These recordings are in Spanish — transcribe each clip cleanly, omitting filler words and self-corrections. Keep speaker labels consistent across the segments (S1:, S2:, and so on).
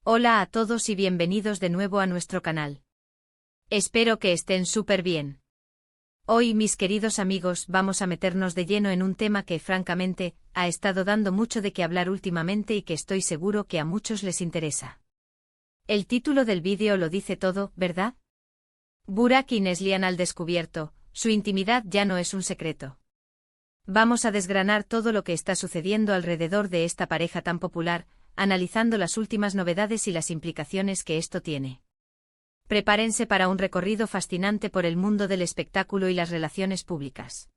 S1: Hola a todos y bienvenidos de nuevo a nuestro canal. Espero que estén súper bien. Hoy, mis queridos amigos, vamos a meternos de lleno en un tema que, francamente, ha estado dando mucho de qué hablar últimamente y que estoy seguro que a muchos les interesa. El título del vídeo lo dice todo, ¿verdad? Burak y Neslihan al descubierto, su intimidad ya no es un secreto. Vamos a desgranar todo lo que está sucediendo alrededor de esta pareja tan popular, analizando las últimas novedades y las implicaciones que esto tiene. Prepárense para un recorrido fascinante por el mundo del espectáculo y las relaciones públicas.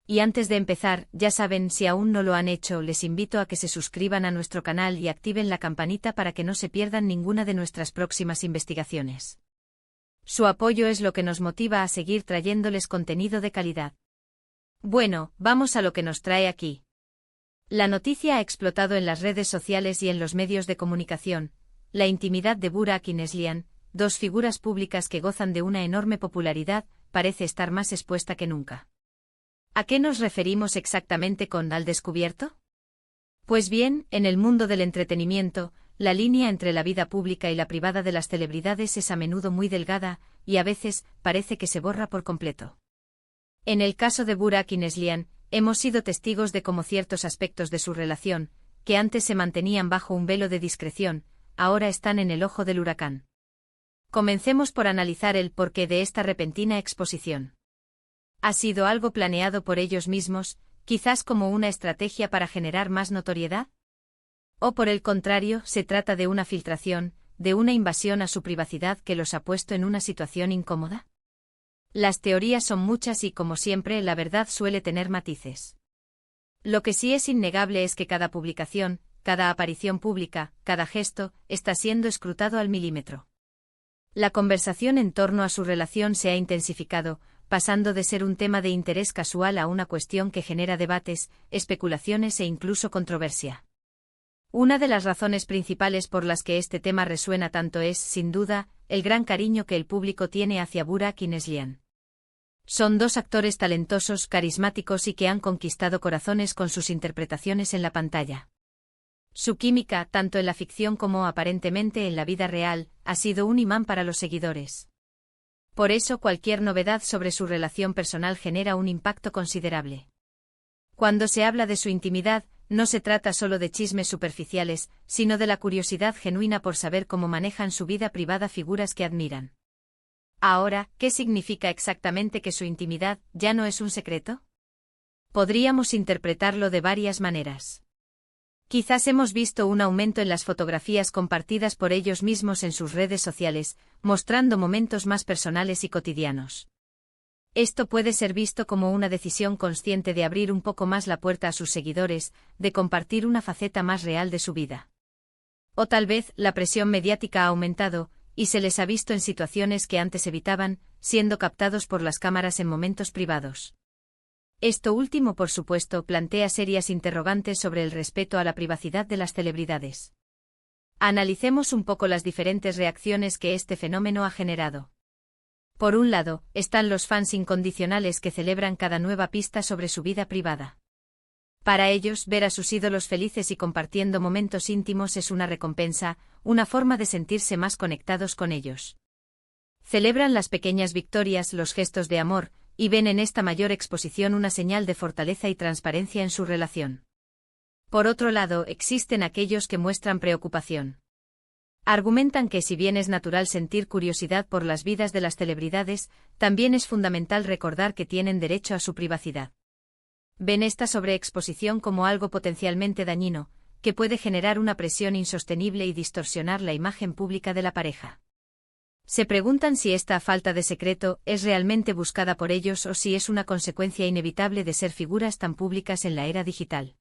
S1: Y antes de empezar, ya saben, si aún no lo han hecho, les invito a que se suscriban a nuestro canal y activen la campanita para que no se pierdan ninguna de nuestras próximas investigaciones. Su apoyo es lo que nos motiva a seguir trayéndoles contenido de calidad. Bueno, vamos a lo que nos trae aquí. La noticia ha explotado en las redes sociales y en los medios de comunicación: la intimidad de Burak y Neslihan, dos figuras públicas que gozan de una enorme popularidad, parece estar más expuesta que nunca. ¿A qué nos referimos exactamente con al descubierto? Pues bien, en el mundo del entretenimiento, la línea entre la vida pública y la privada de las celebridades es a menudo muy delgada, y a veces, parece que se borra por completo. En el caso de Burak y Neslihan, hemos sido testigos de cómo ciertos aspectos de su relación, que antes se mantenían bajo un velo de discreción, ahora están en el ojo del huracán. Comencemos por analizar el porqué de esta repentina exposición. ¿Ha sido algo planeado por ellos mismos, quizás como una estrategia para generar más notoriedad? ¿O por el contrario, se trata de una filtración, de una invasión a su privacidad que los ha puesto en una situación incómoda? Las teorías son muchas y, como siempre, la verdad suele tener matices. Lo que sí es innegable es que cada publicación, cada aparición pública, cada gesto, está siendo escrutado al milímetro. La conversación en torno a su relación se ha intensificado, pasando de ser un tema de interés casual a una cuestión que genera debates, especulaciones e incluso controversia. Una de las razones principales por las que este tema resuena tanto es, sin duda, el gran cariño que el público tiene hacia Burak y Neslihan. Son dos actores talentosos, carismáticos y que han conquistado corazones con sus interpretaciones en la pantalla. Su química, tanto en la ficción como aparentemente en la vida real, ha sido un imán para los seguidores. Por eso cualquier novedad sobre su relación personal genera un impacto considerable. Cuando se habla de su intimidad, no se trata solo de chismes superficiales, sino de la curiosidad genuina por saber cómo manejan su vida privada figuras que admiran. Ahora, ¿qué significa exactamente que su intimidad ya no es un secreto? Podríamos interpretarlo de varias maneras. Quizás hemos visto un aumento en las fotografías compartidas por ellos mismos en sus redes sociales, mostrando momentos más personales y cotidianos. Esto puede ser visto como una decisión consciente de abrir un poco más la puerta a sus seguidores, de compartir una faceta más real de su vida. O tal vez, la presión mediática ha aumentado, y se les ha visto en situaciones que antes evitaban, siendo captados por las cámaras en momentos privados. Esto último, por supuesto, plantea serias interrogantes sobre el respeto a la privacidad de las celebridades. Analicemos un poco las diferentes reacciones que este fenómeno ha generado. Por un lado, están los fans incondicionales que celebran cada nueva pista sobre su vida privada. Para ellos, ver a sus ídolos felices y compartiendo momentos íntimos es una recompensa, una forma de sentirse más conectados con ellos. Celebran las pequeñas victorias, los gestos de amor, y ven en esta mayor exposición una señal de fortaleza y transparencia en su relación. Por otro lado, existen aquellos que muestran preocupación. Argumentan que si bien es natural sentir curiosidad por las vidas de las celebridades, también es fundamental recordar que tienen derecho a su privacidad. Ven esta sobreexposición como algo potencialmente dañino, que puede generar una presión insostenible y distorsionar la imagen pública de la pareja. Se preguntan si esta falta de secreto es realmente buscada por ellos o si es una consecuencia inevitable de ser figuras tan públicas en la era digital.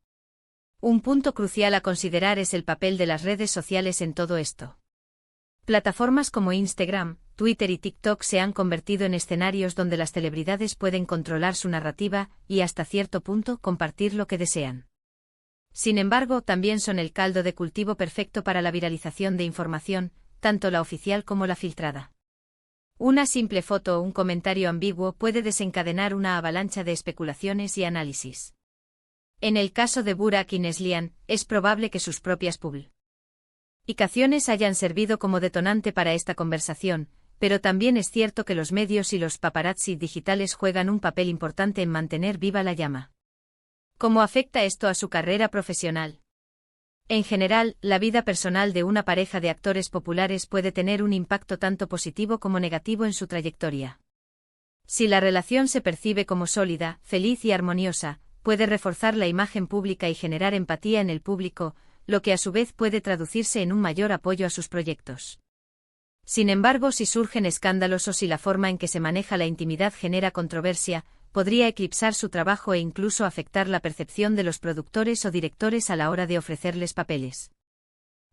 S1: Un punto crucial a considerar es el papel de las redes sociales en todo esto. Plataformas como Instagram, Twitter y TikTok se han convertido en escenarios donde las celebridades pueden controlar su narrativa y, hasta cierto punto, compartir lo que desean. Sin embargo, también son el caldo de cultivo perfecto para la viralización de información, tanto la oficial como la filtrada. Una simple foto o un comentario ambiguo puede desencadenar una avalancha de especulaciones y análisis. En el caso de Burak y Neslihan, es probable que sus propias Indicaciones hayan servido como detonante para esta conversación, pero también es cierto que los medios y los paparazzi digitales juegan un papel importante en mantener viva la llama. ¿Cómo afecta esto a su carrera profesional? En general, la vida personal de una pareja de actores populares puede tener un impacto tanto positivo como negativo en su trayectoria. Si la relación se percibe como sólida, feliz y armoniosa, puede reforzar la imagen pública y generar empatía en el público, lo que a su vez puede traducirse en un mayor apoyo a sus proyectos. Sin embargo, si surgen escándalos o si la forma en que se maneja la intimidad genera controversia, podría eclipsar su trabajo e incluso afectar la percepción de los productores o directores a la hora de ofrecerles papeles.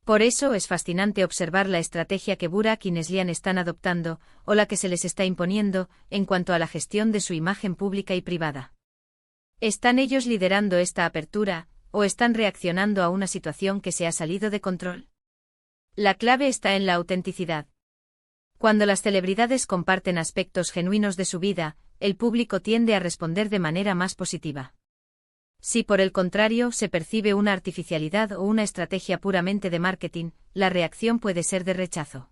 S1: Por eso es fascinante observar la estrategia que Burak y Neslihan están adoptando, o la que se les está imponiendo, en cuanto a la gestión de su imagen pública y privada. ¿Están ellos liderando esta apertura, o están reaccionando a una situación que se ha salido de control? La clave está en la autenticidad. Cuando las celebridades comparten aspectos genuinos de su vida, el público tiende a responder de manera más positiva. Si por el contrario se percibe una artificialidad o una estrategia puramente de marketing, la reacción puede ser de rechazo.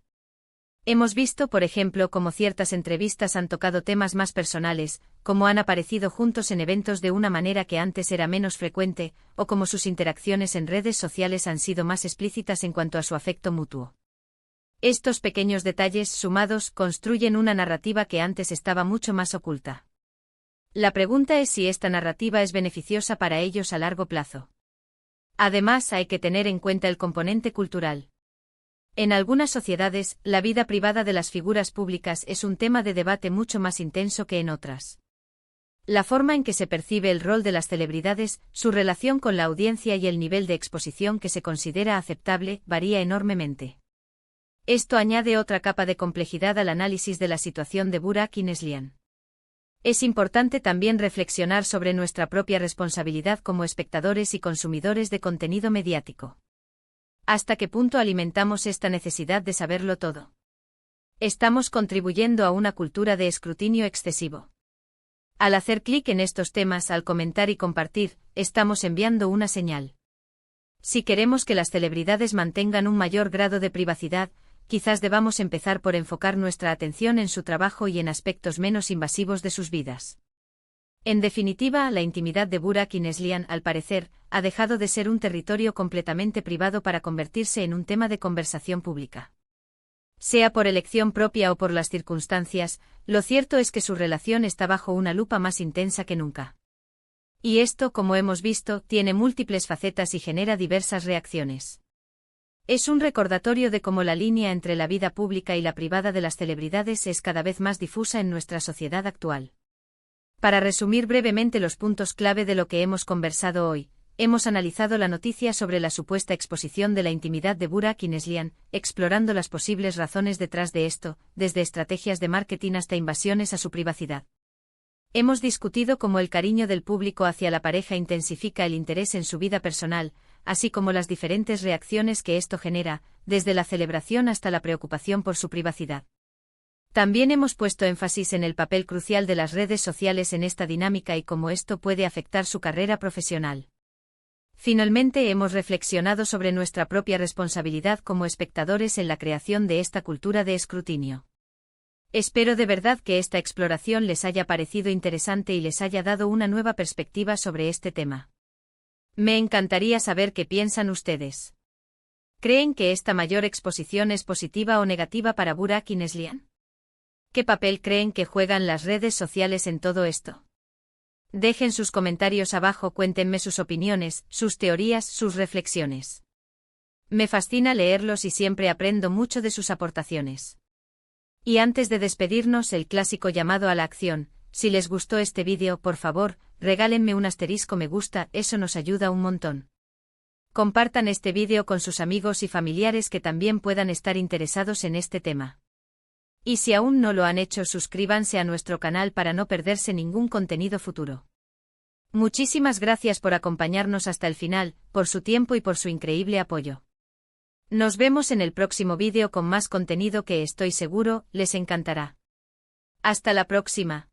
S1: Hemos visto, por ejemplo, cómo ciertas entrevistas han tocado temas más personales, cómo han aparecido juntos en eventos de una manera que antes era menos frecuente, o cómo sus interacciones en redes sociales han sido más explícitas en cuanto a su afecto mutuo. Estos pequeños detalles sumados construyen una narrativa que antes estaba mucho más oculta. La pregunta es si esta narrativa es beneficiosa para ellos a largo plazo. Además, hay que tener en cuenta el componente cultural. En algunas sociedades, la vida privada de las figuras públicas es un tema de debate mucho más intenso que en otras. La forma en que se percibe el rol de las celebridades, su relación con la audiencia y el nivel de exposición que se considera aceptable, varía enormemente. Esto añade otra capa de complejidad al análisis de la situación de Burak y Neslihan. Es importante también reflexionar sobre nuestra propia responsabilidad como espectadores y consumidores de contenido mediático. ¿Hasta qué punto alimentamos esta necesidad de saberlo todo? Estamos contribuyendo a una cultura de escrutinio excesivo. Al hacer clic en estos temas, al comentar y compartir, estamos enviando una señal. Si queremos que las celebridades mantengan un mayor grado de privacidad, quizás debamos empezar por enfocar nuestra atención en su trabajo y en aspectos menos invasivos de sus vidas. En definitiva, la intimidad de Burak y Neslihan, al parecer, ha dejado de ser un territorio completamente privado para convertirse en un tema de conversación pública. Sea por elección propia o por las circunstancias, lo cierto es que su relación está bajo una lupa más intensa que nunca. Y esto, como hemos visto, tiene múltiples facetas y genera diversas reacciones. Es un recordatorio de cómo la línea entre la vida pública y la privada de las celebridades es cada vez más difusa en nuestra sociedad actual. Para resumir brevemente los puntos clave de lo que hemos conversado hoy, hemos analizado la noticia sobre la supuesta exposición de la intimidad de Burak y Neslihan, explorando las posibles razones detrás de esto, desde estrategias de marketing hasta invasiones a su privacidad. Hemos discutido cómo el cariño del público hacia la pareja intensifica el interés en su vida personal, así como las diferentes reacciones que esto genera, desde la celebración hasta la preocupación por su privacidad. También hemos puesto énfasis en el papel crucial de las redes sociales en esta dinámica y cómo esto puede afectar su carrera profesional. Finalmente, hemos reflexionado sobre nuestra propia responsabilidad como espectadores en la creación de esta cultura de escrutinio. Espero de verdad que esta exploración les haya parecido interesante y les haya dado una nueva perspectiva sobre este tema. Me encantaría saber qué piensan ustedes. ¿Creen que esta mayor exposición es positiva o negativa para Burak y Neslihan? ¿Qué papel creen que juegan las redes sociales en todo esto? Dejen sus comentarios abajo, cuéntenme sus opiniones, sus teorías, sus reflexiones. Me fascina leerlos y siempre aprendo mucho de sus aportaciones. Y antes de despedirnos, el clásico llamado a la acción. Si les gustó este vídeo, por favor, regálenme un asterisco me gusta, eso nos ayuda un montón. Compartan este vídeo con sus amigos y familiares que también puedan estar interesados en este tema. Y si aún no lo han hecho, suscríbanse a nuestro canal para no perderse ningún contenido futuro. Muchísimas gracias por acompañarnos hasta el final, por su tiempo y por su increíble apoyo. Nos vemos en el próximo vídeo con más contenido que estoy seguro les encantará. Hasta la próxima.